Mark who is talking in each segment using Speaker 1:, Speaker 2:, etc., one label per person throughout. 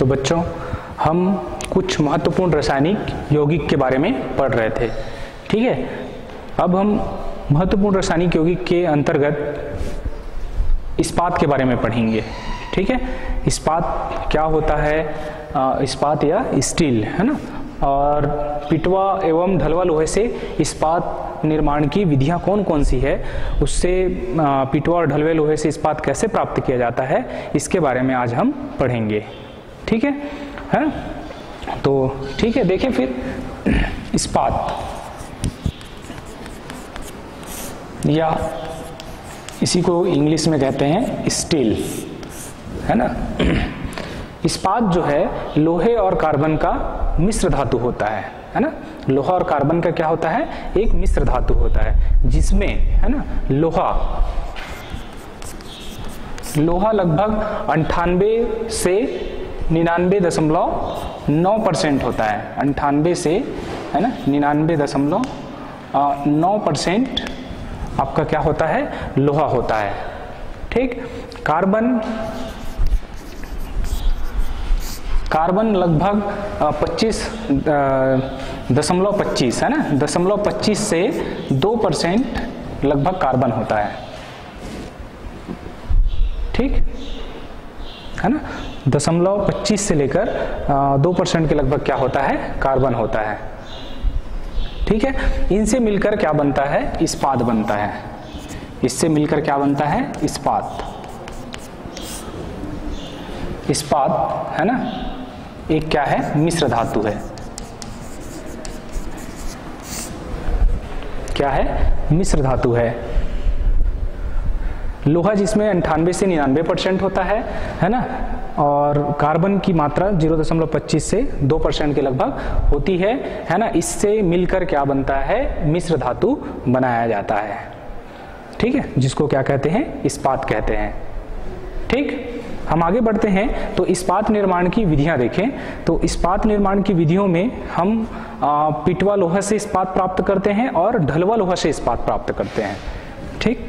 Speaker 1: तो बच्चों हम कुछ महत्वपूर्ण रासायनिक यौगिक के बारे में पढ़ रहे थे, ठीक है। अब हम महत्वपूर्ण रासायनिक यौगिक के अंतर्गत इस्पात के बारे में पढ़ेंगे, ठीक है। इस्पात क्या होता है, इस्पात या स्टील, है ना। और पिटवा एवं ढलवा लोहे से इस्पात निर्माण की विधियां कौन कौन सी है, उससे पिटवा और ढलवे लोहे से इस्पात कैसे प्राप्त किया जाता है, इसके बारे में आज हम पढ़ेंगे, ठीक है। तो ठीक है, देखें फिर इस्पात या इसी को इंग्लिश में कहते हैं स्टील, है ना। इस्पात जो है लोहे और कार्बन का मिश्र धातु होता है ना। लोहा और कार्बन का क्या होता है, एक मिश्र धातु होता है, जिसमें, है ना, लोहा लगभग 98 से 99.9% होता है। 98 से, है ना, 99.9% आपका क्या होता है, लोहा होता है, ठीक। कार्बन लगभग 25.25, है ना, 0.25 से 2% लगभग कार्बन होता है, ठीक, है ना। 0.25 से लेकर 2% के लगभग क्या होता है, कार्बन होता है, ठीक है। इनसे मिलकर क्या बनता है, इस्पात बनता है। इससे मिलकर क्या बनता है, इस्पात। इस्पात, है ना, एक क्या है, मिश्र धातु है। क्या है, मिश्र धातु है। लोहा जिसमें 98 से 99% होता है ना, और कार्बन की मात्रा 0.25 से 2% के लगभग होती है ना। इससे मिलकर क्या बनता है, मिश्र धातु बनाया जाता है, ठीक है, जिसको क्या कहते हैं, इस्पात कहते हैं, ठीक। हम आगे बढ़ते हैं तो इस्पात निर्माण की विधियां देखें। तो इस्पात निर्माण की विधियों में हम पिटवा लोहा से इस्पात प्राप्त करते हैं और ढलवा लोहा से इस्पात प्राप्त करते हैं, ठीक।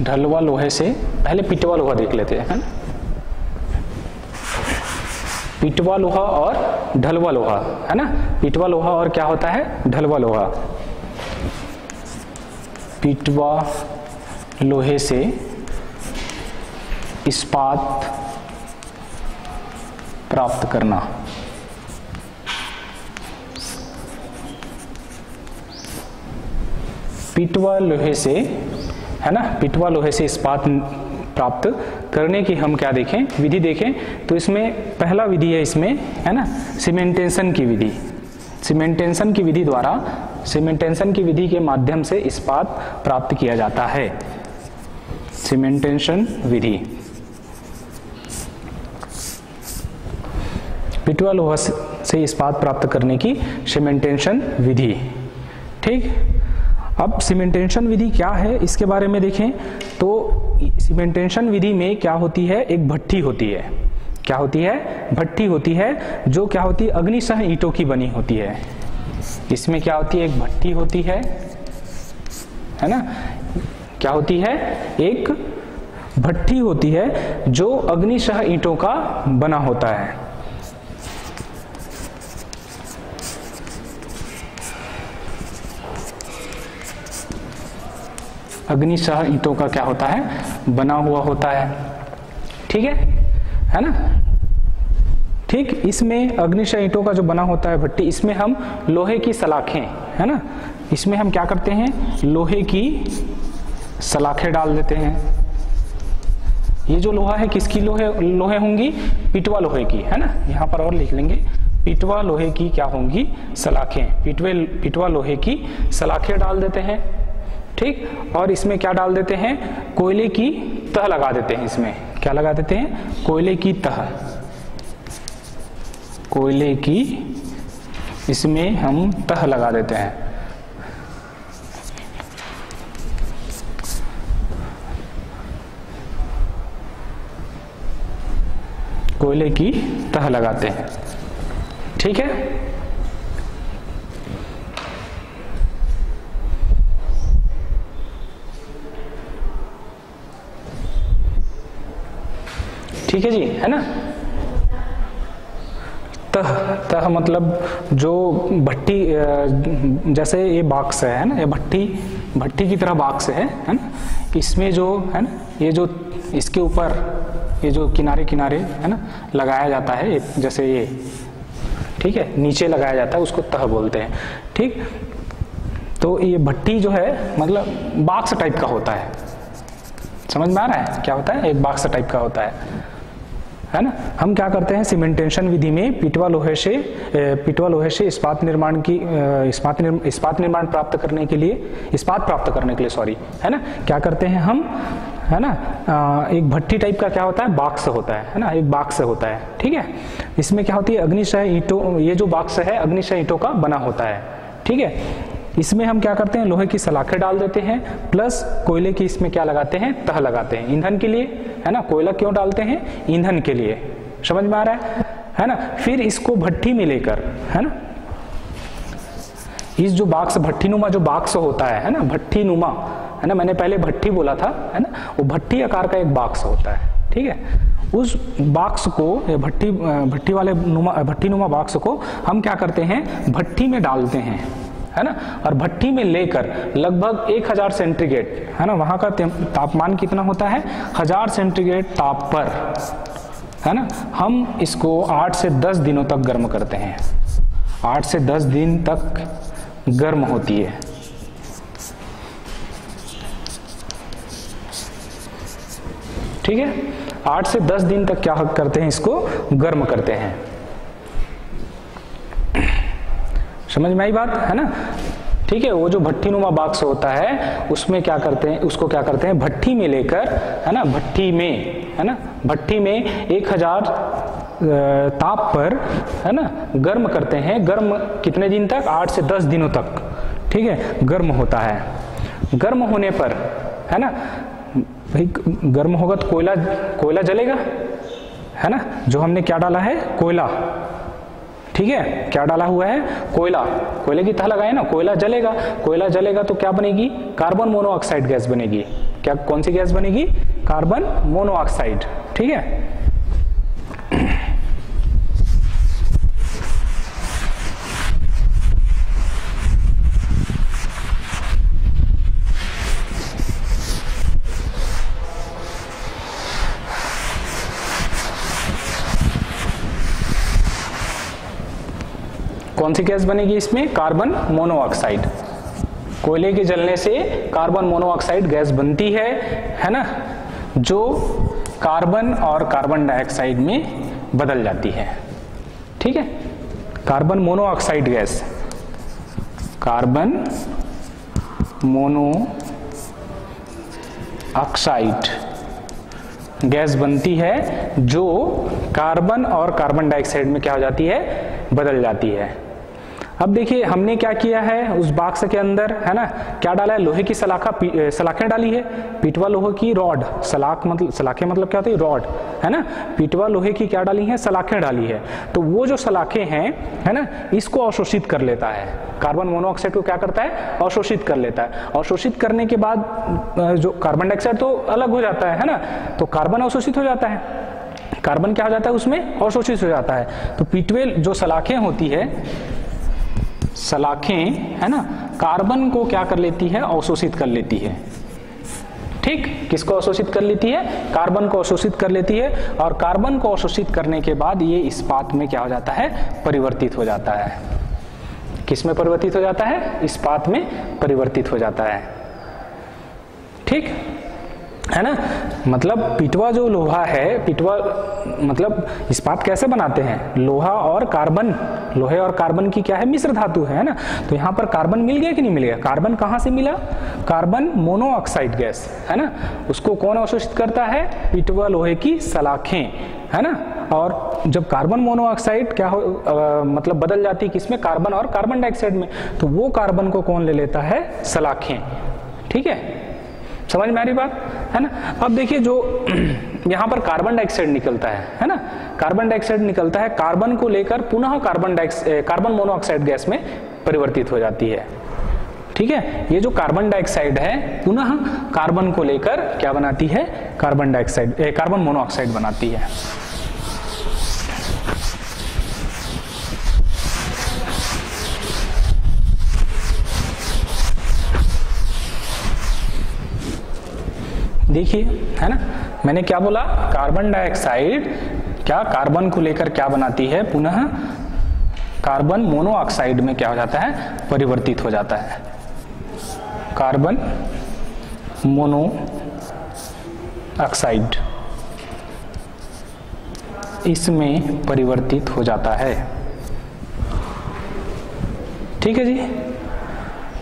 Speaker 1: ढलवा लोहे से, पहले पिटवा लोहा देख लेते हैं, है ना। पिटवा लोहा और ढलवा लोहा, है ना। पिटवा लोहा और क्या होता है, ढलवा लोहा। पिटवा लोहे से इस्पात प्राप्त करना, पिटवा लोहे से, है ना, पिटवा लोहे से इस्पात प्राप्त करने की हम क्या देखें, विधि देखें। तो इसमें पहला विधि है, इसमें, है ना, सीमेंटेशन की विधि। सीमेंटेशन की विधि द्वारा, सीमेंटेशन की विधि के माध्यम से इस्पात प्राप्त किया जाता है। सीमेंटेशन विधि, पिटवा लोहा से इस्पात प्राप्त करने की सीमेंटेशन विधि, ठीक। अब सीमेंटेशन विधि क्या है, इसके बारे में देखें। तो सीमेंटेशन विधि में क्या होती है, एक भट्ठी होती है। क्या होती है, भट्ठी होती है, जो क्या होती है, अग्निशः ईंटों की बनी होती है। इसमें क्या होती है, एक भट्ठी होती है ना। क्या होती है, एक भट्ठी होती है जो अग्निशः ईंटों का बना होता है। अग्निशः ईंटों का क्या होता है, बना हुआ होता है, ठीक है ना, ठीक। इसमें अग्निशः ईंटों का जो बना होता है भट्टी, इसमें हम लोहे की सलाखें, है ना, इसमें हम क्या करते हैं, लोहे की सलाखें डाल देते हैं। ये जो लोहा है किसकी लोहे होंगी, पिटवा लोहे की, है ना। यहाँ पर और लिख लेंगे, पिटवा लोहे की क्या होंगी, सलाखें। पिटवा लोहे की सलाखें डाल देते हैं, ठीक। और इसमें क्या डाल देते हैं, कोयले की तह लगा देते हैं। इसमें क्या लगा देते हैं, कोयले की तह। कोयले की इसमें हम तह लगा देते हैं। कोयले की तह लगाते हैं। ठीक है, ठीक है जी, है ना। तह मतलब जो भट्टी, जैसे ये बॉक्स है ना, ये भट्टी की तरह बॉक्स है ना। इसमें जो है ना, ये जो इसके ऊपर ये जो किनारे किनारे है ना लगाया जाता है, जैसे ये, ठीक है, नीचे लगाया जाता है, उसको तह बोलते हैं। ठीक, तो ये भट्टी जो है मतलब बॉक्स टाइप का होता है। समझ में आ रहा है क्या होता है? एक बॉक्स टाइप का होता है ना। हम क्या करते हैं, सीमेंटेशन विधि में पिटवा लोहे से इस्पात निर्माण प्राप्त करने के लिए सॉरी, है ना, क्या करते हैं हम, है ना, एक भट्टी टाइप का क्या होता है, बॉक्स होता है ना, एक बॉक्स होता है। ठीक है, इसमें क्या होती है, अग्निशय ईंटों, ये जो बॉक्स है अग्निशय ईंटों का बना होता है। ठीक है, इसमें हम क्या करते हैं, लोहे की सलाखें डाल देते हैं, प्लस कोयले की इसमें क्या लगाते हैं, तह लगाते हैं, ईंधन के लिए, है ना। कोयला क्यों डालते हैं, ईंधन के लिए। समझ में आ रहा है ना। फिर इसको भट्टी में लेकर, है ना, इस जो बॉक्स, भट्टीनुमा जो बॉक्स होता है ना, भट्टीनुमा, है ना, मैंने पहले भट्टी बोला था, है ना, वो भट्टी आकार का एक बॉक्स होता है। ठीक है, उस बॉक्स को, भट्टीनुमा बॉक्स को हम क्या करते हैं, भट्टी में डालते हैं, है ना, और भट्टी में लेकर लगभग 1000 सेंटीग्रेड, है ना, वहां का तापमान कितना होता है, 1000 सेंटीग्रेड ताप पर, है ना, हम इसको 8 से 10 दिनों तक गर्म करते हैं। 8 से 10 दिन तक गर्म होती है। ठीक है, 8 से 10 दिन तक क्या करते हैं, इसको गर्म करते हैं। समझ में आई बात, है ना। ठीक है, वो जो भट्टीनुमा बॉक्स होता है उसमें क्या करते हैं, उसको क्या करते हैं, भट्टी में लेकर, है ना, भट्टी में 1000 ताप पर, है ना, गर्म करते हैं। गर्म कितने दिन तक, 8 से 10 दिनों तक। ठीक है, गर्म होता है। गर्म होने पर, है ना, भाई गर्म होगा तो कोयला जलेगा, है ना, जो हमने क्या डाला है, कोयला। ठीक है, क्या डाला हुआ है, कोयले की तह लगाए ना, कोयला जलेगा तो क्या बनेगी, कार्बन मोनोऑक्साइड गैस बनेगी। क्या, कौन सी गैस बनेगी, कार्बन मोनोऑक्साइड। ठीक है, कौन सी गैस बनेगी इसमें, कार्बन मोनोऑक्साइड। कोयले के जलने से कार्बन मोनोऑक्साइड गैस बनती है ना, जो कार्बन और कार्बन डाइऑक्साइड में बदल जाती है। ठीक है, carbon monoxide gas, carbon monoxide gas बनती है, जो कार्बन और कार्बन डाइऑक्साइड में क्या हो जाती है, बदल जाती है। अब देखिए हमने क्या किया है, उस बॉक्स के अंदर, है ना, क्या डाला है, लोहे की सलाखें डाली है, पिटवा लोहे की रॉड, सलाखें मतलब क्या होती है, रॉड, है ना, पिटवा लोहे की क्या डाली है, सलाखें डाली है। तो वो जो सलाखें हैं, है ना, इसको अवशोषित कर लेता है, कार्बन मोनोऑक्साइड को क्या करता है, अवशोषित कर लेता है। अवशोषित करने के बाद जो कार्बन डाइऑक्साइड तो अलग हो जाता है ना, तो कार्बन अवशोषित हो जाता है, कार्बन क्या हो जाता है, उसमें अवशोषित हो जाता है। तो पिटवे जो सलाखें होती है, सलाखें, है ना, कार्बन को क्या कर लेती है, अवशोषित कर लेती है। ठीक, किसको अवशोषित कर लेती है, कार्बन को अवशोषित कर लेती है। और कार्बन को अवशोषित करने के बाद ये इस्पात में क्या हो जाता है, परिवर्तित हो जाता है। किस में परिवर्तित हो जाता है, इस्पात में परिवर्तित हो जाता है। ठीक है ना, मतलब पिटवा जो लोहा है, पिटवा मतलब इस्पात कैसे बनाते हैं, लोहे और कार्बन की क्या है, मिश्र धातु है ना। तो यहाँ पर कार्बन मिल गया कि नहीं मिल गया, कार्बन कहाँ से मिला, कार्बन मोनोऑक्साइड गैस, है ना, उसको कौन अवशोषित करता है, पिटवा लोहे की सलाखें, है ना। और जब कार्बन मोनोऑक्साइड क्या हो मतलब बदल जाती है किसमें, कार्बन और कार्बन डाइऑक्साइड में, तो वो कार्बन को कौन ले लेता है, सलाखें। ठीक है, समझ में आ रही बात, है ना। अब देखिए जो यहाँ पर कार्बन डाइऑक्साइड निकलता है ना, कार्बन डाइऑक्साइड निकलता है, कार्बन को लेकर पुनः कार्बन मोनोऑक्साइड गैस में परिवर्तित हो जाती है। ठीक है, ये जो कार्बन डाइऑक्साइड है पुनः कार्बन को लेकर क्या बनाती है, कार्बन मोनोऑक्साइड बनाती है। देखिए, है ना, मैंने क्या बोला, कार्बन डाइऑक्साइड क्या कार्बन को लेकर क्या बनाती है, पुनः कार्बन मोनोऑक्साइड में क्या हो जाता है, परिवर्तित हो जाता है, कार्बन मोनोऑक्साइड इसमें परिवर्तित हो जाता है। ठीक है जी,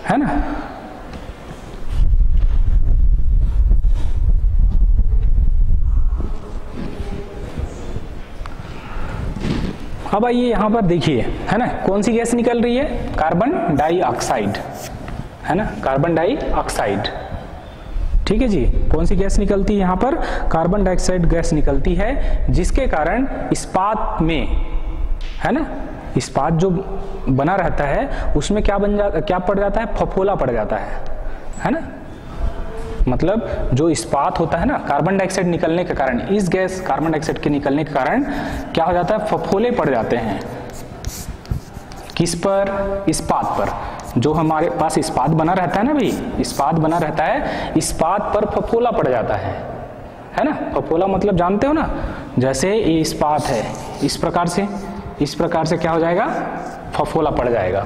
Speaker 1: है ना। अब आइए यहाँ पर देखिए, है ना, कौन सी गैस निकल रही है, कार्बन डाइऑक्साइड, है ना, कार्बन डाइऑक्साइड। ठीक है जी, कौन सी गैस निकलती है यहाँ पर, कार्बन डाइऑक्साइड गैस निकलती है, जिसके कारण इस्पात में, है ना, इस्पात जो बना रहता है उसमें क्या पड़ जाता है, फफोला पड़ जाता है ना। मतलब जो इस्पात होता है ना, कार्बन डाइऑक्साइड निकलने के कारण, इस गैस कार्बन डाइऑक्साइड के निकलने के कारण क्या हो जाता है, फफोले पड़ जाते हैं। किस पर, इस्पात पर। जो हमारे पास इस्पात बना रहता है ना भाई, इस्पात बना रहता है, इस्पात पर फफोला पड़ जाता है ना। फफोला मतलब जानते हो ना, जैसे ये इस्पात है, इस प्रकार से क्या हो जाएगा, फफोला पड़ जाएगा।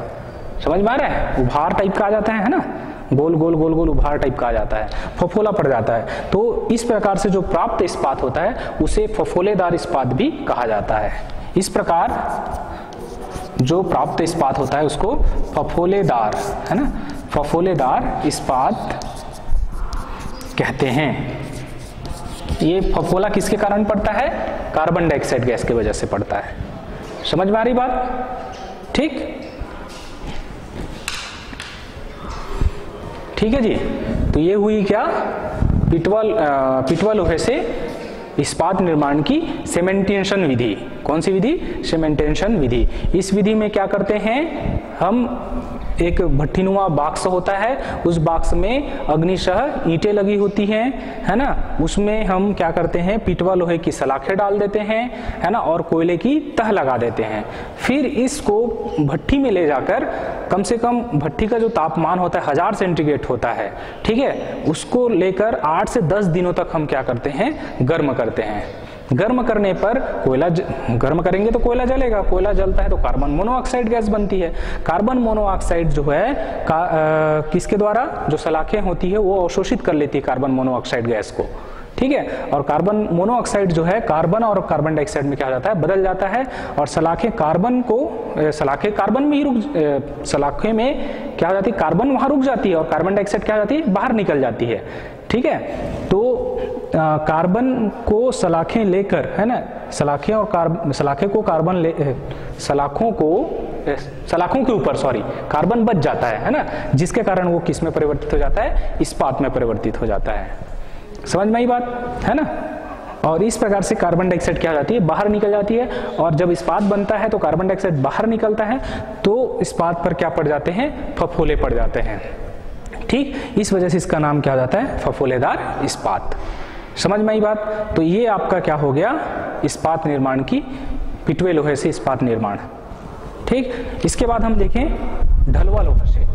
Speaker 1: समझ में आ रहा है, उभार टाइप का आ जाता है ना, गोल गोल गोल गोल उभार टाइप का आ जाता है, फफोला पड़ जाता है। तो इस प्रकार से जो प्राप्त इस्पात होता है उसे फफोलेदार इस्पात भी कहा जाता है। इस प्रकार जो प्राप्त इस्पात होता है उसको फफोलेदार, है ना, फफोलेदार इस्पात कहते हैं। ये फफोला किसके कारण पड़ता है, कार्बन डाइऑक्साइड गैस की वजह से पड़ता है। समझ में आ रही बात, ठीक है जी। तो ये हुई क्या, पिटवा लोहे से इस्पात निर्माण की सेमेंटेशन विधि। कौन सी विधि, सेमेंटेशन विधि। इस विधि में क्या करते हैं हम, एक भट्टीनुमा बाक्स होता है, उस बाक्स में अग्निशः ईंटें लगी होती हैं, है ना, उसमें हम क्या करते हैं, पिटवा लोहे की सलाखें डाल देते हैं, है ना, और कोयले की तह लगा देते हैं। फिर इसको भट्टी में ले जाकर, कम से कम भट्टी का जो तापमान होता है 1000 सेंटीग्रेड होता है, ठीक है, उसको लेकर 8 से 10 दिनों तक हम क्या करते हैं, गर्म करते हैं। गर्म करने पर कोयला गर्म करेंगे तो कोयला जलेगा, कोयला जलता है तो कार्बन मोनोऑक्साइड गैस बनती है। कार्बन मोनोऑक्साइड जो है किसके द्वारा, जो सलाखें होती है वो अवशोषित कर लेती है कार्बन मोनोऑक्साइड गैस को। ठीक है, और कार्बन मोनोऑक्साइड जो है कार्बन और कार्बन डाइऑक्साइड में क्या हो जाता है, बदल जाता है, और सलाखें कार्बन में ही सलाखें में क्या हो जाती है, कार्बन वहां रुक जाती है और कार्बन डाइऑक्साइड क्या हो जाती है, बाहर निकल जाती है। ठीक है, तो कार्बन को सलाखें लेकर, है ना, सलाखों के ऊपर कार्बन बच जाता है ना, जिसके कारण वो किस में परिवर्तित हो जाता है, इस्पात में परिवर्तित हो जाता है। समझ में आई बात, है ना। और इस प्रकार से कार्बन डाइऑक्साइड क्या हो जाती है, बाहर निकल जाती है, और जब इस्पात बनता है तो कार्बन डाइऑक्साइड बाहर निकलता है, तो इस्पात पर क्या पड़ जाते हैं, फफोले पड़ जाते हैं। ठीक, इस वजह से इसका नाम क्या हो जाता है, फफोलेदार इस्पात। समझ में आई बात। तो ये आपका क्या हो गया, इस्पात निर्माण की, पिटवे लोहे से इस्पात निर्माण। ठीक, इसके बाद हम देखें ढलवा लोहा से।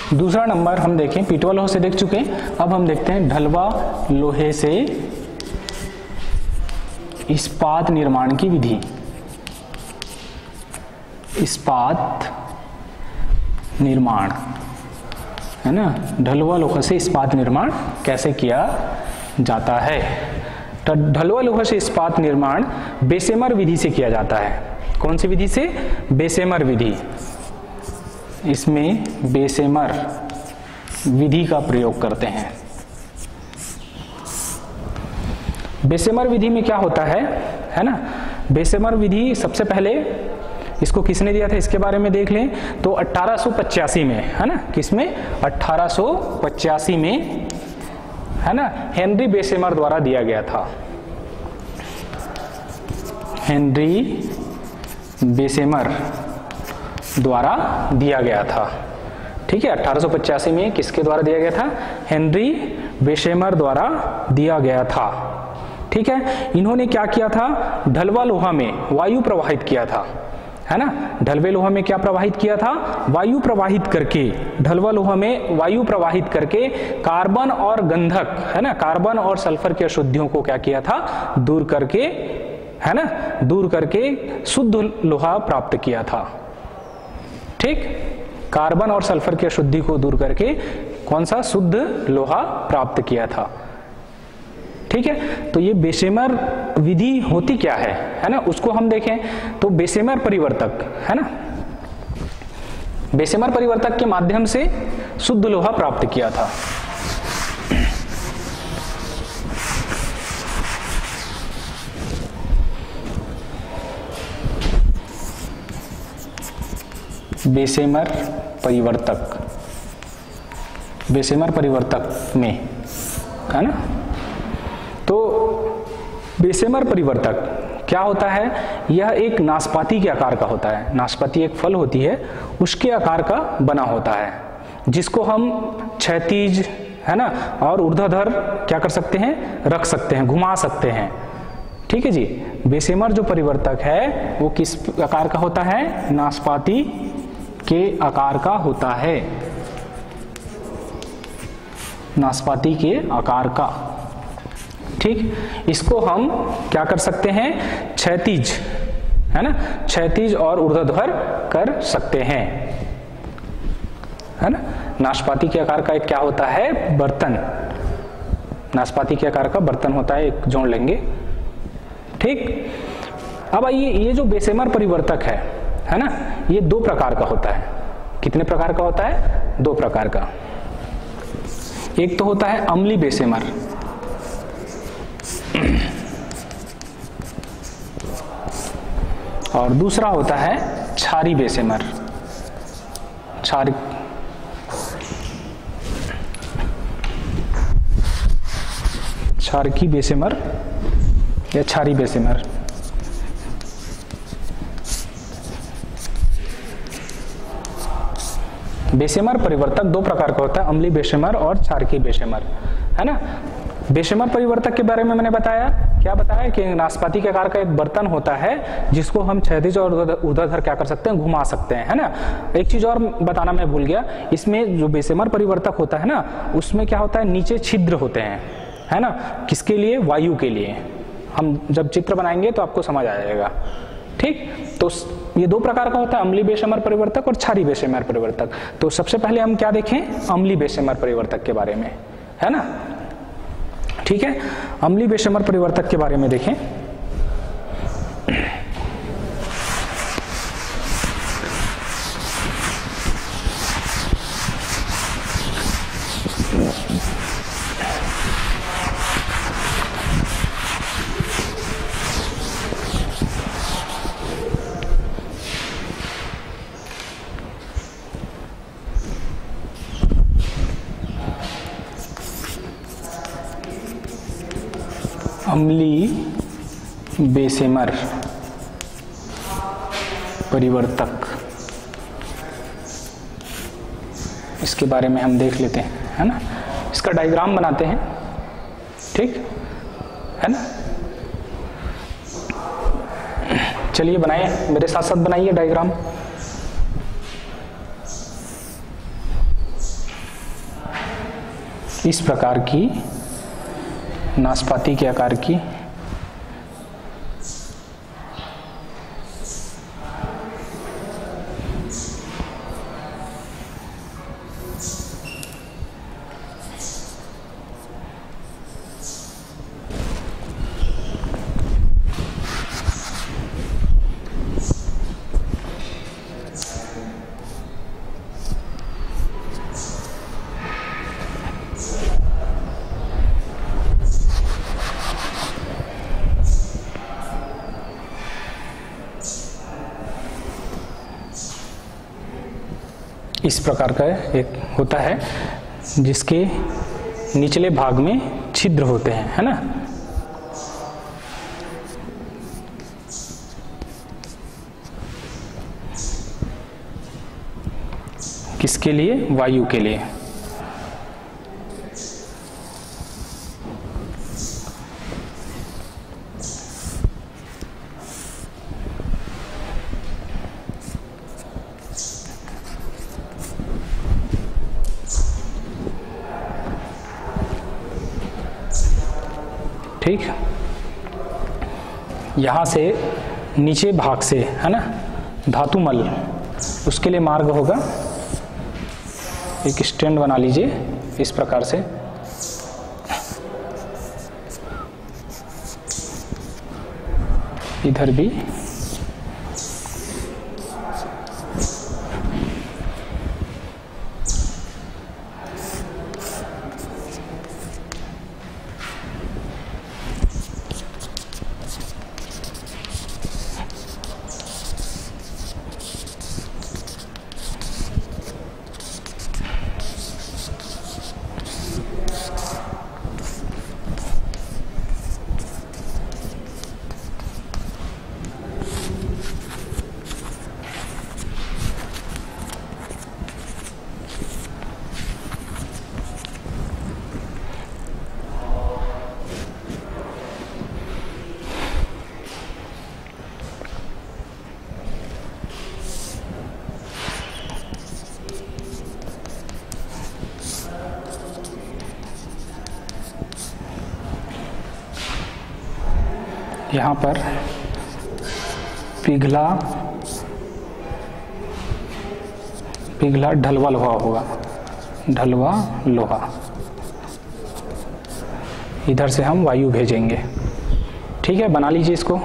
Speaker 1: दूसरा नंबर हम देखें, पिटवा लोहे से देख चुके हैं, अब हम देखते हैं ढलवा लोहे से इस्पात निर्माण की विधि। इस्पात निर्माण, है ना, ढलवा लोहे से इस्पात निर्माण कैसे किया जाता है। ढलुआ लोहा से इस्पात निर्माण बेसेमर विधि से किया जाता है। कौन सी विधि से? बेसेमर विधि। इसमें बेसेमर विधि का प्रयोग करते हैं। बेसेमर विधि में क्या होता है ना? बेसेमर विधि सबसे पहले इसको किसने दिया था इसके बारे में देख लें तो 1885 में, है ना? किसमें? 1885 में, है ना? हेनरी बेसेमर द्वारा दिया गया था। हेनरी बेसेमर द्वारा दिया गया था। ठीक है, 1885 में किसके द्वारा दिया गया था? हेनरी बेसेमर द्वारा दिया गया था। ठीक है, इन्होंने क्या किया था? ढलवा लोहा में वायु प्रवाहित किया था, है ना? ढलवे लोहा में क्या प्रवाहित किया था? वायु प्रवाहित करके, ढलवा लोहा में वायु प्रवाहित करके कार्बन और गंधक, है ना, कार्बन और सल्फर की अशुद्धियों को क्या किया था? दूर करके, है ना, दूर करके शुद्ध लोहा प्राप्त किया था। ठीक, कार्बन और सल्फर की अशुद्धि को दूर करके कौन सा? शुद्ध लोहा प्राप्त किया था। ठीक है, तो ये बेसेमर विधि होती क्या है ना? उसको हम देखें तो बेसेमर परिवर्तक, है ना, बेसेमर परिवर्तक के माध्यम से शुद्ध लोहा प्राप्त किया था। बेसेमर परिवर्तक, बेसेमर परिवर्तक में, है ना? तो बेसेमर परिवर्तक क्या होता है? यह एक नाशपाती के आकार का होता है। नाशपाती एक फल होती है, उसके आकार का बना होता है, जिसको हम क्षैतिज, है ना, और ऊर्ध्वाधर क्या कर सकते हैं? रख सकते हैं, घुमा सकते हैं। ठीक है जी, बेसेमर जो परिवर्तक है वो किस आकार का होता है? नाशपाती के आकार का होता है, नाशपाती के आकार का। ठीक, इसको हम क्या कर सकते हैं? क्षैतिज, है ना, क्षैतिज और ऊर्ध्वाधर कर सकते हैं, है ना? नाशपाती के आकार का एक क्या होता है? बर्तन, नाशपाती के आकार का बर्तन होता है, एक जोड़ लेंगे। ठीक, अब आइए, ये जो बेसेमर परिवर्तक है ना, ये दो प्रकार का होता है। कितने प्रकार का होता है? दो प्रकार का। एक तो होता है अम्लीय बेसेमर, और दूसरा होता है क्षारीय बेसेमर। क्षारकीय बेसेमर या क्षारीय बेसेमर। बेसेमर परिवर्तक दो प्रकार का होता है, अम्लीय बेसेमर और क्षारकीय बेसेमर, है ना? बेसेमर परिवर्तक के बारे में मैंने बताया, क्या बताया? कि नाशपाती के आकार का एक बर्तन होता है जिसको हम क्षैतिज और ऊर्ध्वाधर क्या कर सकते हैं? घुमा सकते हैं, है ना? एक चीज और बताना मैं भूल गया, इसमें जो बेसेमर परिवर्तक होता है ना, उसमें क्या होता है? नीचे छिद्र होते हैं, है ना? किसके लिए? वायु के लिए। हम जब चित्र बनाएंगे तो आपको समझ आ जाएगा। ठीक, तो ये दो प्रकार का होता है, अम्लीय बेसेमर परिवर्तक और क्षारीय बेसेमर परिवर्तक। तो सबसे पहले हम क्या देखें? अम्लीय बेसेमर परिवर्तक के बारे में, है ना? ठीक है, अम्लीय बेसेमर परिवर्तक के बारे में देखें। अम्लीय बेसेमर परिवर्तक, इसके बारे में हम देख लेते हैं, है ना? इसका डायग्राम बनाते हैं, ठीक है ना? चलिए बनाइए, मेरे साथ साथ बनाइए डायग्राम। इस प्रकार की नाशपाती के आकार की इस प्रकार का एक होता है जिसके निचले भाग में छिद्र होते हैं, है ना। किसके लिए? वायु के लिए। ठीक, यहां से नीचे भाग से, है ना, धातुमल, उसके लिए मार्ग होगा, एक स्टैंड बना लीजिए इस प्रकार से, इधर भी यहाँ पर पिघला ढलवा लोहा होगा, ढलवा लोहा, इधर से हम वायु भेजेंगे। ठीक है, बना लीजिए इसको।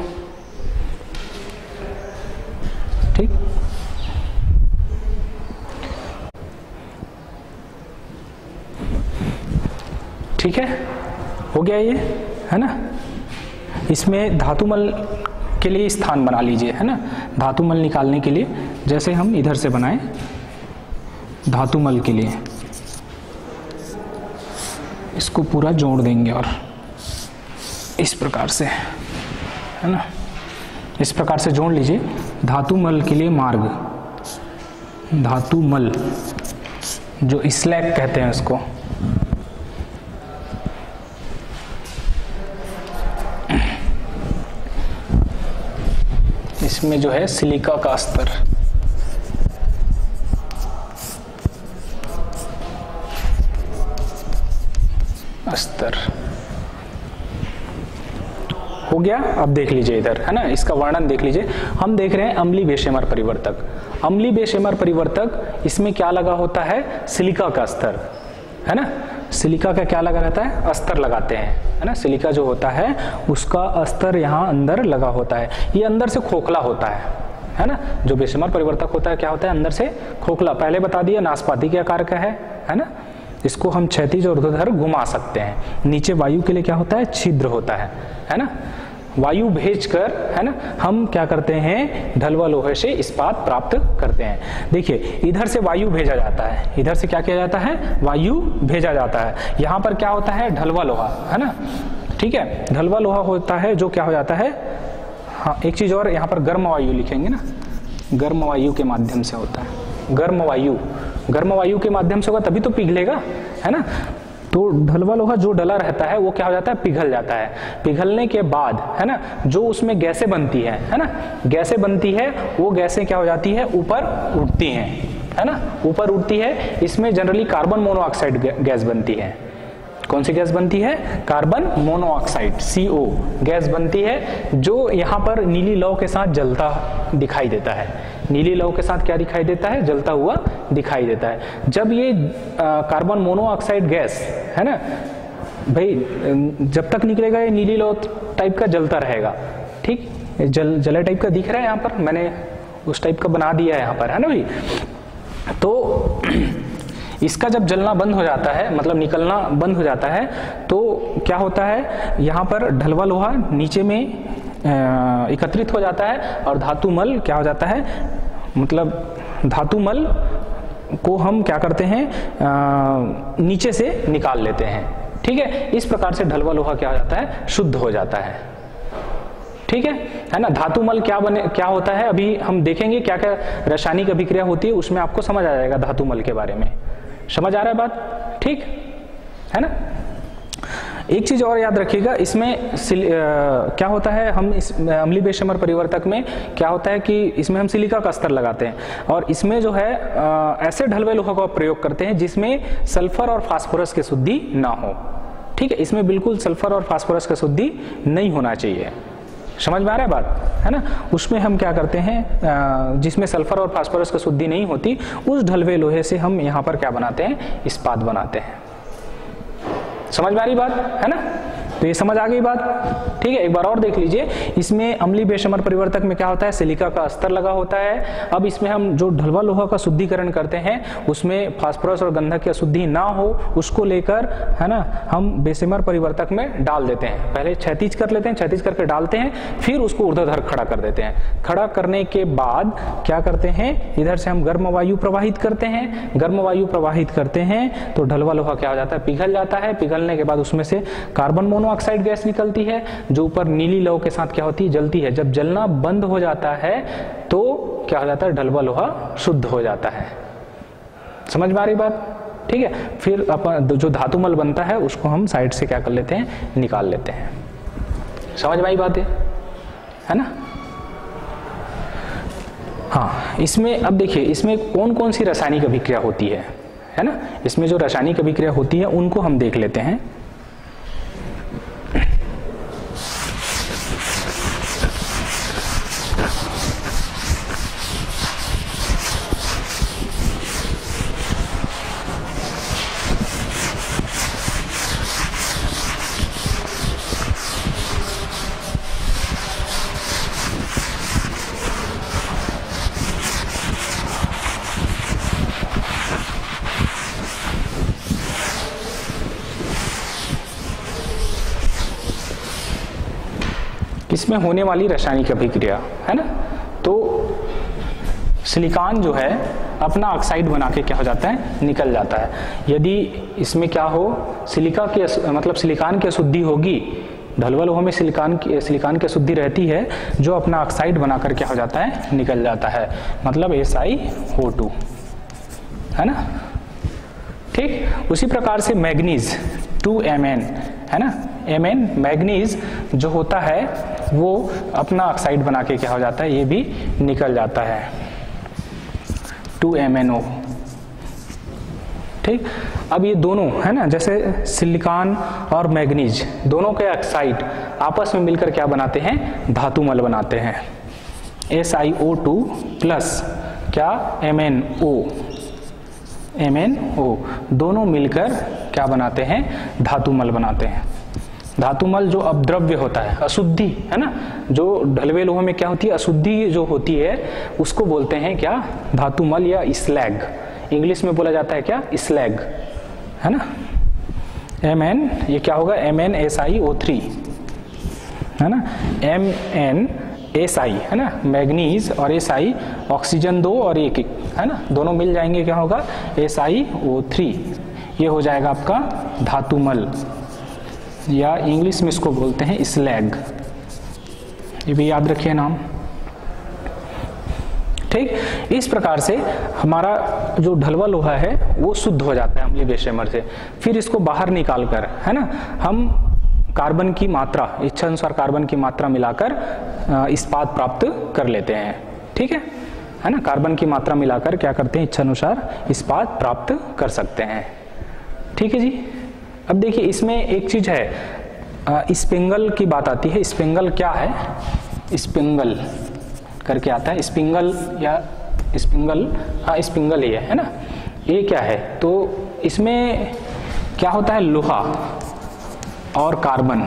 Speaker 1: ठीक, ठीक है, हो गया ये, है ना। इसमें धातुमल के लिए स्थान बना लीजिए, है ना। धातुमल निकालने के लिए जैसे हम इधर से बनाए धातुमल के लिए, इसको पूरा जोड़ देंगे और इस प्रकार से, है ना, इस प्रकार से जोड़ लीजिए। धातुमल के लिए मार्ग, धातुमल जो स्लैग कहते हैं उसको, इसमें जो है सिलिका का अस्तर, हो गया। अब देख लीजिए इधर, है ना, इसका वर्णन देख लीजिए। हम देख रहे हैं अम्लीय बेशेमर परिवर्तक। अम्लीय बेशेमर परिवर्तक, इसमें क्या लगा होता है? सिलिका का अस्तर, है ना। सिलिका का क्या लगा रहता है? अस्तर लगाते हैं, है ना। सिलिका जो होता है उसका अस्तर यहाँ अंदर लगा होता है। ये अंदर से खोखला होता है ना। जो बेशेमर परिवर्तक होता है क्या होता है? अंदर से खोखला। पहले बता दिया नाशपाती के आकार का है ना। इसको हम क्षैतिज और ऊर्ध्वाधर घुमा सकते हैं। नीचे वायु के लिए क्या होता है? छिद्र होता है ना। वायु भेजकर, है ना, हम क्या करते हैं? ढलवा लोहे से इस्पात प्राप्त करते हैं। देखिए इधर से वायु भेजा जाता है, इधर से क्या किया जाता है? वायु भेजा जाता है। यहाँ पर क्या होता है? ढलवा लोहा, है ना। ठीक है, ढलवा लोहा होता है जो क्या हो जाता है? हाँ, एक चीज और, यहाँ पर गर्म वायु लिखेंगे ना, गर्म वायु के माध्यम से होता है। गर्म वायु के माध्यम से होगा तभी तो पिघलेगा, है ना। तो ढलवा लोहा जो डला रहता है वो क्या हो जाता है? पिघल जाता है। पिघलने के बाद, है ना, जो उसमें गैसें बनती है ना, गैसें बनती है, वो गैसें क्या हो जाती है? ऊपर उठती हैं, है ना, ऊपर उठती है। इसमें जनरली कार्बन मोनोऑक्साइड गैस बनती है। कौन सी गैस बनती है? कार्बन मोनोऑक्साइड, CO गैस बनती है, जो यहाँ पर नीली लौ के साथ जलता दिखाई देता है। नीली लौ के साथ क्या दिखाई देता है? जलता हुआ दिखाई देता है। जब ये कार्बन मोनोऑक्साइड गैस, है ना भाई, जब तक निकलेगा ये नीली लौ टाइप का जलता रहेगा। ठीक, जले टाइप का दिख रहा है यहाँ पर, मैंने उस टाइप का बना दिया है यहाँ पर, है ना भाई। तो इसका जब जलना बंद हो जाता है, मतलब निकलना बंद हो जाता है, तो क्या होता है? यहाँ पर ढलवा लोहा नीचे में एकत्रित हो जाता है और धातुमल क्या हो जाता है? मतलब धातुमल को हम क्या करते हैं, नीचे से निकाल लेते हैं। ठीक है, इस प्रकार से ढलवा लोहा क्या हो जाता है, शुद्ध हो जाता है। ठीक है ना। धातुमल क्या होता है, अभी हम देखेंगे क्या क्या रासायनिक अभिक्रिया होती है, उसमें आपको समझ आ जाएगा धातुमल के बारे में। समझ आ रहा है बात, ठीक है ना। एक चीज और याद रखिएगा, इसमें क्या होता है, हम इस अम्लीय बेशमर परिवर्तक में क्या होता है कि इसमें हम सिलिका का स्तर लगाते हैं और इसमें जो है ऐसे ढलवे लोहा का प्रयोग करते हैं जिसमें सल्फर और फास्फोरस की शुद्धि ना हो। ठीक है, इसमें बिल्कुल सल्फर और फास्फोरस की शुद्धि नहीं होना चाहिए। समझ में आ रहा है बात, है ना। उसमें हम क्या करते हैं, जिसमें सल्फर और फास्फोरस की शुद्धि नहीं होती, उस ढलवे लोहे से हम यहाँ पर क्या बनाते हैं, इस्पात बनाते हैं। समझ में आ रही बात, है ना। तो ये समझ आ गई बात, ठीक है। एक बार और देख लीजिए, इसमें अम्लीय बेशमर परिवर्तक में क्या होता है, सिलिका का अस्तर लगा होता है। अब इसमें हम जो ढलवा लोहा का शुद्धिकरण करते हैं उसमें फास्फोरस और गंधक की अशुद्धि ना हो, उसको लेकर, है ना, हम बेशमर परिवर्तक में डाल देते हैं। पहले क्षैतिज कर लेते हैं, क्षैतिज करके डालते हैं, फिर उसको ऊर्ध्वाधर खड़ा कर देते हैं। खड़ा करने के बाद क्या करते हैं, इधर से हम गर्म वायु प्रवाहित करते हैं। गर्म वायु प्रवाहित करते हैं तो ढलवा लोहा क्या हो जाता है, पिघल जाता है। पिघलने के बाद उसमें से कार्बन मोनोऑक्साइड गैस निकलती है जो ऊपर नीली लौ के साथ क्या होती है, जलती है। जब जलना बंद हो जाता है तो क्या हो जाता है, ढलवा लोहा शुद्ध हो जाता है। समझ में आ रही बात, ठीक है। फिर अपन जो धातुमल बनता है उसको हम साइड से क्या कर लेते हैं, निकाल लेते हैं। समझ में आई बात है ना। हाँ, इसमें अब देखिए, इसमें कौन कौन सी रासायनिक अभिक्रिया होती है ना। इसमें जो रासायनिक अभिक्रिया होती है उनको हम देख लेते हैं। इसमें होने वाली रासायनिक अभिक्रिया, है ना। तो सिलिकॉन जो है अपना ऑक्साइड बना के क्या हो जाता है, निकल जाता है। यदि इसमें क्या हो, सिलिका की मतलब सिलिकॉन की अशुद्धि होगी, ढलवा लोहा में सिलिकॉन की अशुद्धि रहती है जो अपना ऑक्साइड बनाकर क्या हो जाता है, निकल जाता है। मतलब SiO2, है ना। ठीक, उसी प्रकार से मैग्नीज 2Mn, है ना। Mn मैग्नीज जो होता है वो अपना ऑक्साइड बना के क्या हो जाता है, ये भी निकल जाता है, 2MnO। ठीक, अब ये दोनों, है ना, जैसे सिलिकॉन और मैग्नीज दोनों के ऑक्साइड आपस में मिलकर क्या बनाते हैं, धातुमल बनाते हैं। SiO2 प्लस क्या, MnO दोनों मिलकर क्या बनाते हैं, धातुमल बनाते हैं। धातुमल जो अपद्रव्य होता है, अशुद्धि, है ना, जो ढलवे लोहे में क्या होती है, अशुद्धि जो होती है उसको बोलते हैं क्या, धातुमल या स्लैग। इंग्लिश में बोला जाता है क्या, स्लैग, है ना। Mn ये क्या होगा, MnSiO3, है ना। MnSi, है ना, मैग्नीज और Si ऑक्सीजन 2 और 1, है ना, दोनों मिल जाएंगे, क्या होगा, SiO3। ये हो जाएगा आपका धातुमल, या इंग्लिश में इसको बोलते हैं स्लैग। ये भी याद रखिए नाम। ठीक, इस प्रकार से हमारा जो ढलवा लोहा है वो शुद्ध हो जाता है अम्लीय बेशमर से। फिर इसको बाहर निकाल कर, है ना, हम कार्बन की मात्रा, इच्छा अनुसार कार्बन की मात्रा मिलाकर इस्पात प्राप्त कर लेते हैं। ठीक है ना। कार्बन की मात्रा मिलाकर क्या करते हैं, इच्छा अनुसार इस्पात प्राप्त कर सकते हैं। ठीक है जी। अब देखिए, इसमें एक चीज है, स्पिंगल की बात आती है। स्पिंगल क्या है, स्पिंगल करके आता है, स्पिंगल या स्पिंगल, हाँ स्पिंगल ही है ना। ये क्या है, तो इसमें क्या होता है, लोहा और कार्बन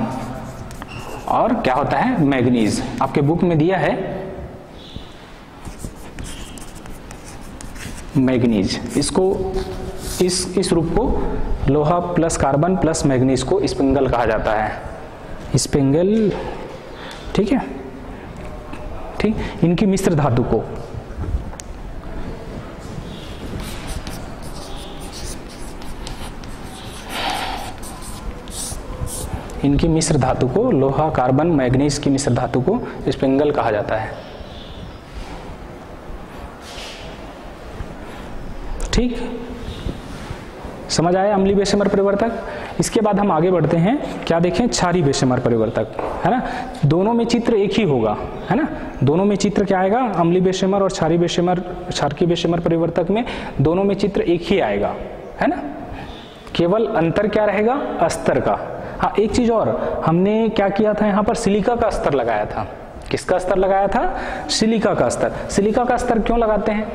Speaker 1: और क्या होता है, मैग्नीज। आपके बुक में दिया है मैग्नीज। इसको इस रूप को लोहा प्लस कार्बन प्लस मैग्नीज को स्पिंगल कहा जाता है, स्पिंगल। ठीक है, ठीक, इनकी मिश्र धातु को इनकी मिश्र धातु को, लोहा कार्बन मैग्नीज की मिश्र धातु को स्पिंगल कहा जाता है। ठीक, समझ आया अम्लीय बेशेमर परिवर्तक। इसके बाद हम आगे बढ़ते हैं, क्या देखें, क्षारीय बेशेमर परिवर्तक, है ना। दोनों में चित्र एक ही होगा, है ना, दोनों में चित्र क्या आएगा, अम्लीय बेशेमर और क्षारीय बेशेमर परिवर्तक में दोनों में चित्र एक ही आएगा, है ना। केवल अंतर क्या रहेगा, अस्तर का। हाँ, एक चीज और, हमने क्या किया था, यहाँ पर सिलिका का अस्तर लगाया था। किसका अस्तर लगाया था, सिलिका का अस्तर। सिलिका का अस्तर क्यों लगाते हैं,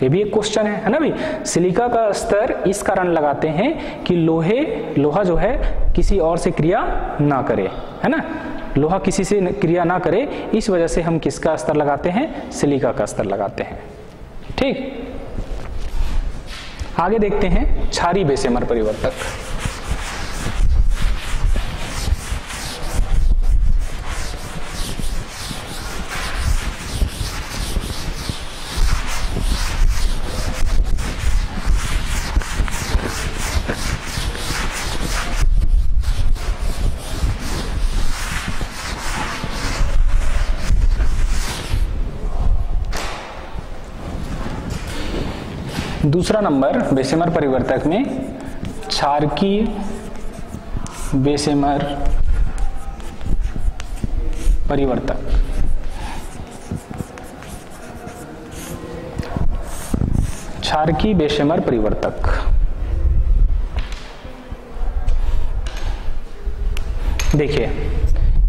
Speaker 1: ये भी एक क्वेश्चन है ना भाई। सिलिका का स्तर इस कारण लगाते हैं कि लोहा जो है किसी और से क्रिया ना करे, है ना, लोहा किसी से क्रिया ना करे, इस वजह से हम किसका स्तर लगाते हैं, सिलिका का स्तर लगाते हैं। ठीक, आगे देखते हैं क्षारीय बेशेमर परिवर्तक। दूसरा नंबर बेशेमर परिवर्तक में क्षारकीय बेशेमर परिवर्तक। क्षारकीय बेशेमर परिवर्तक, देखिए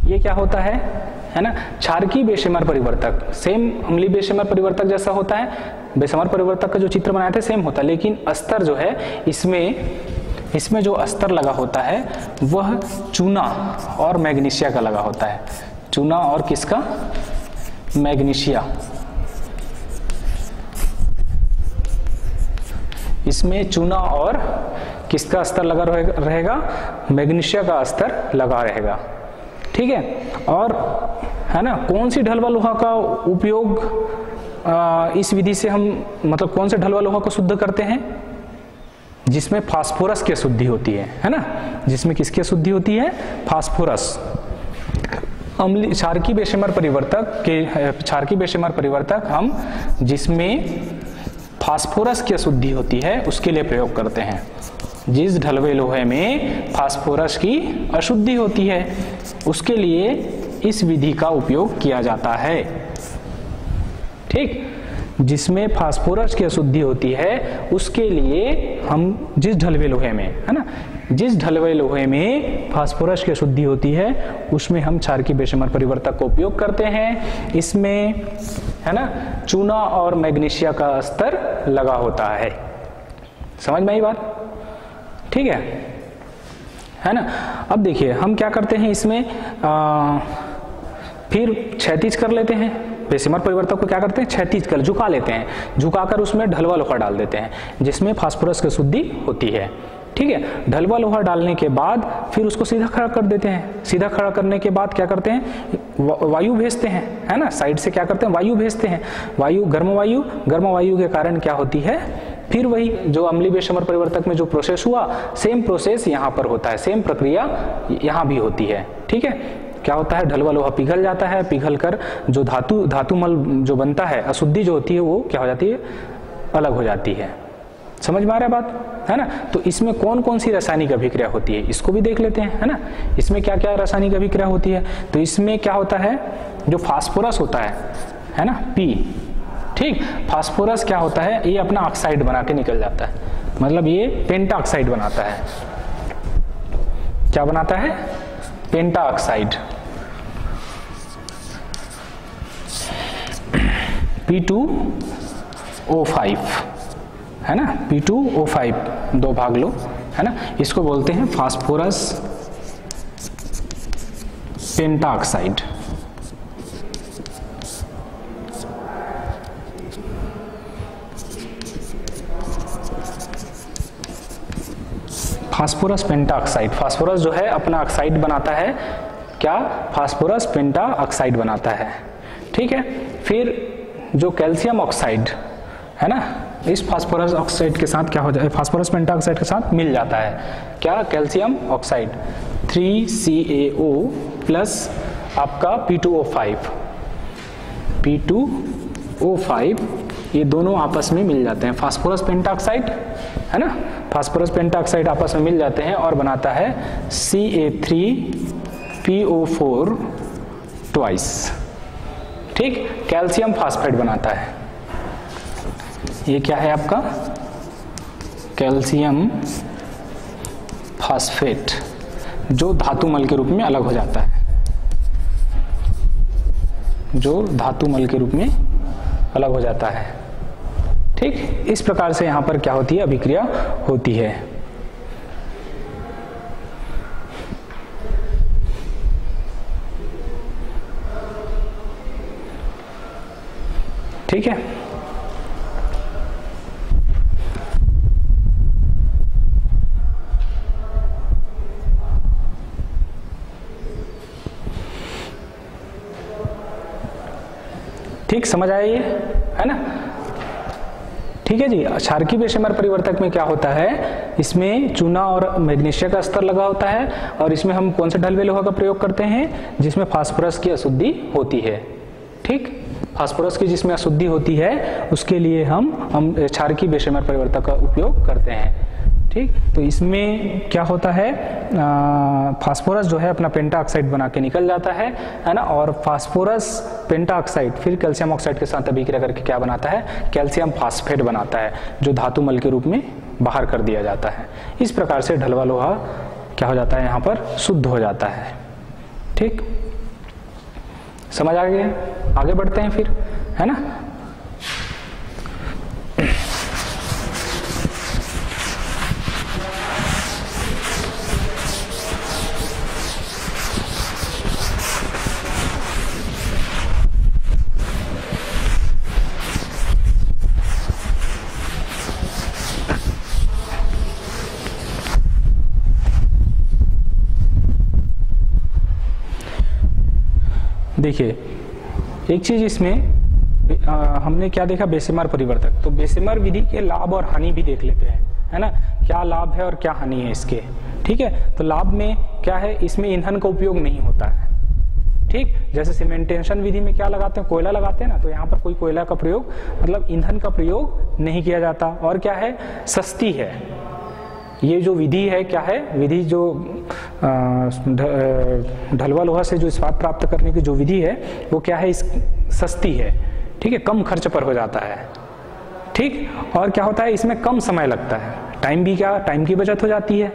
Speaker 1: ये क्या होता है ना, क्षारकीय बेशेमर परिवर्तक सेम अम्लीय बेशेमर परिवर्तक जैसा होता है। बेशेमर परिवर्तक का जो चित्र बनाया था सेम होता है, लेकिन अस्तर जो है इसमें जो अस्तर लगा होता है वह चूना और मैग्नीशिया का लगा होता है। चूना और किसका, मैग्नीशिया। इसमें चूना और किसका अस्तर लगा रहेगा, मैग्नीशिया का अस्तर लगा रहेगा। ठीक है, और है ना, कौन सी ढलवा लोहा का उपयोग इस विधि से हम, मतलब कौन से ढलवा लोहा को शुद्ध करते हैं, जिसमें फास्फोरस की अशुद्धि होती है ना, जिसमें किसकी अशुद्धि होती है, फास्फोरस। क्षारकीय बेशेमर परिवर्तक हम जिसमें फास्फोरस की अशुद्धि होती है उसके लिए प्रयोग करते हैं। जिस ढलवे लोहे में फास्फोरस की अशुद्धि होती है उसके लिए इस विधि का उपयोग किया जाता है। ठीक, जिसमें फास्फोरस की अशुद्धि होती है उसके लिए हम जिस ढलवे लोहे में, है ना, जिस ढलवे लोहे में फास्फोरस की अशुद्धि होती है उसमें हम क्षारकीय बेशेमर परिवर्तक का उपयोग करते हैं। इसमें, है ना, चूना और मैग्नीशिया का स्तर लगा होता है। समझ में आई बात? ठीक है ना। अब देखिए हम क्या करते हैं इसमें, फिर क्षैतिज कर लेते हैं। बेशेमर परिवर्तक को क्या करते हैं, क्षैतिज कर, झुका लेते हैं, झुकाकर उसमें ढलवा लोहा डाल देते हैं जिसमें फास्फोरस की शुद्धि होती है। ठीक है, ढलवा लोहा डालने के बाद फिर उसको सीधा खड़ा कर देते हैं। सीधा खड़ा करने के बाद क्या करते हैं, वायु भेजते हैं, है ना, साइड से क्या करते हैं, वायु भेजते हैं। वायु, गर्म वायु के कारण क्या होती है, फिर वही जो अम्लीय बेशेमर परिवर्तक में जो प्रोसेस हुआ सेम प्रोसेस यहाँ पर होता है, सेम प्रक्रिया यहाँ भी होती है। ठीक है, क्या होता है, ढलवा लोहा पिघल जाता है, पिघल कर जो धातुमल जो बनता है, अशुद्धि जो होती है वो क्या हो जाती है, अलग हो जाती है। समझ में आ रहा है बात, है ना। तो इसमें कौन कौन सी रासायनिक अभिक्रिया होती है इसको भी देख लेते हैं, है ना। इसमें क्या क्या रासायनिक अभिक्रिया होती है, तो इसमें क्या होता है, जो फास्फोरस होता है ना, P, ठीक, फास्फोरस क्या होता है, ये अपना ऑक्साइड बना के निकल जाता है, मतलब ये पेंटा ऑक्साइड बनाता है। क्या बनाता है, पेंटा ऑक्साइड, P2O5, है ना, P2O5, 2 भाग लो, है ना, इसको बोलते हैं फास्फोरस पेंटा ऑक्साइड। फास्फोरस पेंटा ऑक्साइड, फास्फोरस जो है अपना ऑक्साइड बनाता है, क्या, फास्फोरस पेंटा ऑक्साइड बनाता है। ठीक है, फिर जो कैल्शियम ऑक्साइड है ना, इस फास्फोरस ऑक्साइड के साथ क्या हो जाए, फास्फोरस पेंटाऑक्साइड के साथ मिल जाता है क्या, कैल्शियम ऑक्साइड 3CaO प्लस आपका P2O5 ये दोनों आपस में मिल जाते हैं, फास्फोरस पेंटाऑक्साइड है ना, फास्फोरस पेंटाऑक्साइड आपस में मिल जाते हैं और बनाता है Ca3PO4 ट्वाइस, ठीक, कैल्शियम फास्फेट बनाता है। ये क्या है आपका, कैल्शियम फास्फेट, जो धातुमल के रूप में अलग हो जाता है, जो धातुमल के रूप में अलग हो जाता है, ठीक। इस प्रकार से यहां पर क्या होती है, अभिक्रिया होती है। ठीक है, ठीक, समझ आया ये, है ना। ठीक है जी। क्षारकीय बेशेमर परिवर्तक में क्या होता है, इसमें चूना और मैग्नीशिया का स्तर लगा होता है और इसमें हम कौन से ढलवे लोहा का प्रयोग करते हैं, जिसमें फास्फोरस की अशुद्धि होती है, ठीक, फास्फोरस की जिसमें अशुद्धि होती है उसके लिए हम क्षारकीय बेशेमर परिवर्तक का उपयोग करते हैं, ठीक। तो इसमें क्या होता है, फास्फोरस जो है अपना पेंटाऑक्साइड बना के निकल जाता है ना, और फास्फोरस पेंटाऑक्साइड फिर कैल्शियम ऑक्साइड के साथ अभिक्रिया करके क्या बनाता है, कैल्शियम फास्फेट बनाता है, जो धातुमल के रूप में बाहर कर दिया जाता है। इस प्रकार से ढलवा लोहा क्या हो जाता है, यहाँ पर शुद्ध हो जाता है, ठीक, समझ आ गया। आगे बढ़ते हैं फिर, है ना। देखिए एक चीज इसमें हमने क्या देखा, बेशेमर परिवर्तक, तो बेशेमर विधि के लाभ और हानि भी देख लेते हैं, है ना, क्या लाभ है और क्या हानि है इसके, ठीक है। तो लाभ में क्या है, इसमें ईंधन का उपयोग नहीं होता है, ठीक, जैसे सीमेंटेशन विधि में क्या लगाते हैं, कोयला लगाते हैं ना, तो यहाँ पर कोई कोयला का प्रयोग मतलब ईंधन का प्रयोग नहीं किया जाता। और क्या है, सस्ती है ये जो विधि है, क्या है विधि, जो ढलवा लोहा से जो इस्पात प्राप्त करने की जो विधि है वो क्या है, सस्ती है, ठीक है, कम खर्च पर हो जाता है, ठीक। और क्या होता है, इसमें कम समय लगता है, टाइम भी क्या, टाइम की बचत हो जाती है,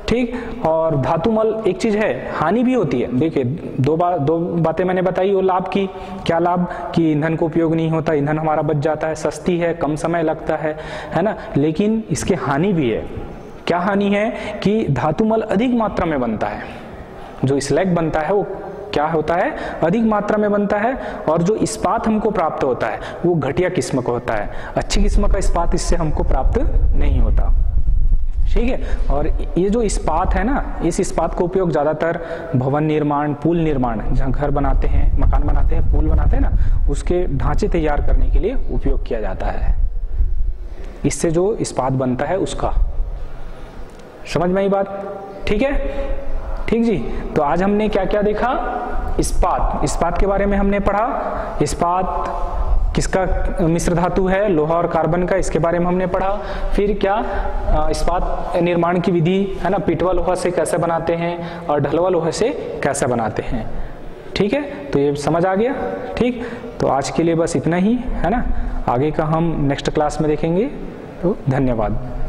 Speaker 1: ठीक। और धातुमल एक चीज है, हानि भी होती है। देखिए दो बातें मैंने बताई, वो लाभ की, क्या लाभ कि ईंधन का उपयोग नहीं होता, ईंधन हमारा बच जाता है, सस्ती है, कम समय लगता है ना। लेकिन इसके हानि भी है। क्या हानि है कि धातुमल अधिक मात्रा में बनता है, जो स्लैग बनता है वो क्या होता है, अधिक मात्रा में बनता है, और जो इस्पात हमको प्राप्त होता है वो घटिया किस्म का होता है, अच्छी किस्म का इस्पात इससे हमको प्राप्त नहीं होता, ठीक है। और ये जो इस्पात है ना, इस इस्पात का उपयोग ज्यादातर भवन निर्माण, पुल निर्माण, जहाँ घर बनाते हैं, मकान बनाते हैं, पुल बनाते हैं ना, उसके ढांचे तैयार करने के लिए उपयोग किया जाता है। इससे जो इस्पात बनता है उसका, समझ में आई बात, ठीक है, ठीक जी। तो आज हमने क्या क्या देखा, इस्पात के बारे में हमने पढ़ा, इस्पात किसका मिश्र धातु है, लोहा और कार्बन का, इसके बारे में हमने पढ़ा। फिर क्या, इस्पात निर्माण की विधि है ना, पिटवा लोहा से कैसे बनाते हैं और ढलवा लोहा से कैसे बनाते हैं, ठीक है। तो ये समझ आ गया, ठीक। तो आज के लिए बस इतना ही, है ना, आगे का हम नेक्स्ट क्लास में देखेंगे। तो धन्यवाद।